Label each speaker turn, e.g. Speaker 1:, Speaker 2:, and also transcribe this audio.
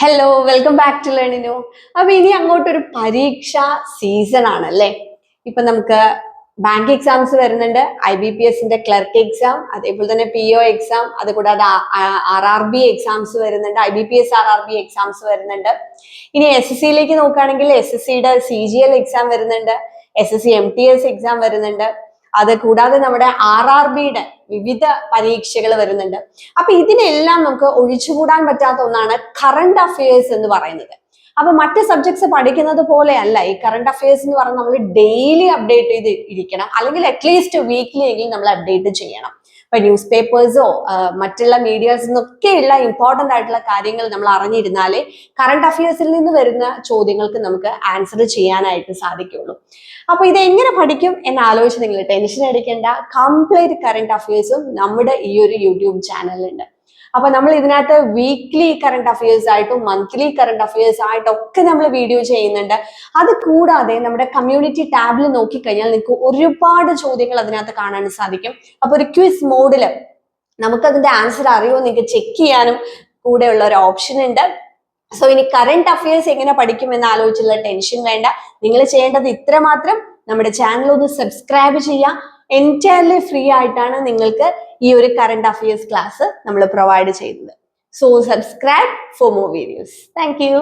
Speaker 1: Hello, welcome back to ലേണിനു. അപ്പൊ ഇനി അങ്ങോട്ടൊരു പരീക്ഷാ സീസൺ ആണല്ലേ. ഇപ്പൊ നമുക്ക് ബാങ്ക് എക്സാംസ് വരുന്നുണ്ട്, IBPS ക്ലർക്ക് എക്സാം, അതേപോലെ തന്നെ PO എക്സാം, അതുകൂടാതെ RRB എക്സാംസ് വരുന്നുണ്ട്, IBPS RRB എക്സാംസ് വരുന്നുണ്ട്. ഇനി SSCയിലേക്ക് നോക്കുകയാണെങ്കിൽ SSCയുടെ CGL എക്സാം വരുന്നുണ്ട്, SSC MTS എക്സാം വരുന്നുണ്ട്. അത് കൂടാതെ നമ്മുടെ RRBയുടെ വിവിധ പരീക്ഷകൾ വരുന്നുണ്ട്. അപ്പൊ ഇതിനെല്ലാം നമുക്ക് ഒഴിച്ചുകൂടാൻ പറ്റാത്ത ഒന്നാണ് കറണ്ട് അഫയേഴ്സ് എന്ന് പറയുന്നത്. അപ്പൊ മറ്റ് സബ്ജക്ട്സ് പഠിക്കുന്നത് പോലെയല്ല ഈ കറണ്ട് അഫയേഴ്സ് എന്ന് പറയുന്നത് നമ്മൾ ഡെയിലി അപ്ഡേറ്റ് ചെയ്ത് ഇരിക്കണം, അല്ലെങ്കിൽ അറ്റ്ലീസ്റ്റ് വീക്ക്ലി എങ്കിലും നമ്മൾ അപ്ഡേറ്റ് ചെയ്യണം. ഇപ്പൊ ന്യൂസ് പേപ്പേഴ്സോ മറ്റുള്ള മീഡിയാസിൽ നിന്നൊക്കെയുള്ള ഇമ്പോർട്ടന്റ് ആയിട്ടുള്ള കാര്യങ്ങൾ നമ്മൾ അറിഞ്ഞിരുന്നാലേ കറണ്ട് അഫയേഴ്സിൽ നിന്ന് വരുന്ന ചോദ്യങ്ങൾക്ക് നമുക്ക് ആൻസർ ചെയ്യാനായിട്ട് സാധിക്കുള്ളൂ. അപ്പൊ ഇത് എങ്ങനെ പഠിക്കും എന്ന് ആലോചിച്ച് നിങ്ങൾ ടെൻഷൻ അടിക്കേണ്ട. കംപ്ലീറ്റ് കറണ്ട് അഫയേഴ്സും നമ്മുടെ ഈ ഒരു യൂട്യൂബ് ചാനലിലുണ്ട്. അപ്പൊ നമ്മൾ ഇതിനകത്ത് വീക്ക്ലി കറണ്ട് അഫയേഴ്സ് ആയിട്ടും മന്ത്ലി കറണ്ട് അഫയേഴ്സ് ആയിട്ടും ഒക്കെ നമ്മൾ വീഡിയോ ചെയ്യുന്നുണ്ട്. അത് കൂടാതെ നമ്മുടെ കമ്മ്യൂണിറ്റി ടാബിൽ നോക്കിക്കഴിഞ്ഞാൽ നിങ്ങൾക്ക് ഒരുപാട് ചോദ്യങ്ങൾ അതിനകത്ത് കാണാൻ സാധിക്കും. അപ്പൊ ഒരു ക്വിസ് മോഡില് നമുക്കതിന്റെ ആൻസർ അറിയോ നിങ്ങൾക്ക് ചെക്ക് ചെയ്യാനും കൂടെയുള്ള ഒരു ഓപ്ഷൻ ഉണ്ട്. സോ ഇനി കറണ്ട് അഫയേഴ്സ് എങ്ങനെ പഠിക്കും എന്ന് ആലോചിച്ചുള്ള ടെൻഷൻ വേണ്ട. നിങ്ങൾ ചെയ്യേണ്ടത് ഇത്ര മാത്രം: നമ്മുടെ ചാനൽ ഒന്ന് സബ്സ്ക്രൈബ് ചെയ്യുക. എൻറ്റയർലി ഫ്രീ ആയിട്ടാണ് നിങ്ങൾക്ക് ഈ ഒരു കറണ്ട് അഫയേഴ്സ് ക്ലാസ് നമ്മൾ പ്രൊവൈഡ് ചെയ്യുന്നത്. So subscribe for more videos. Thank you.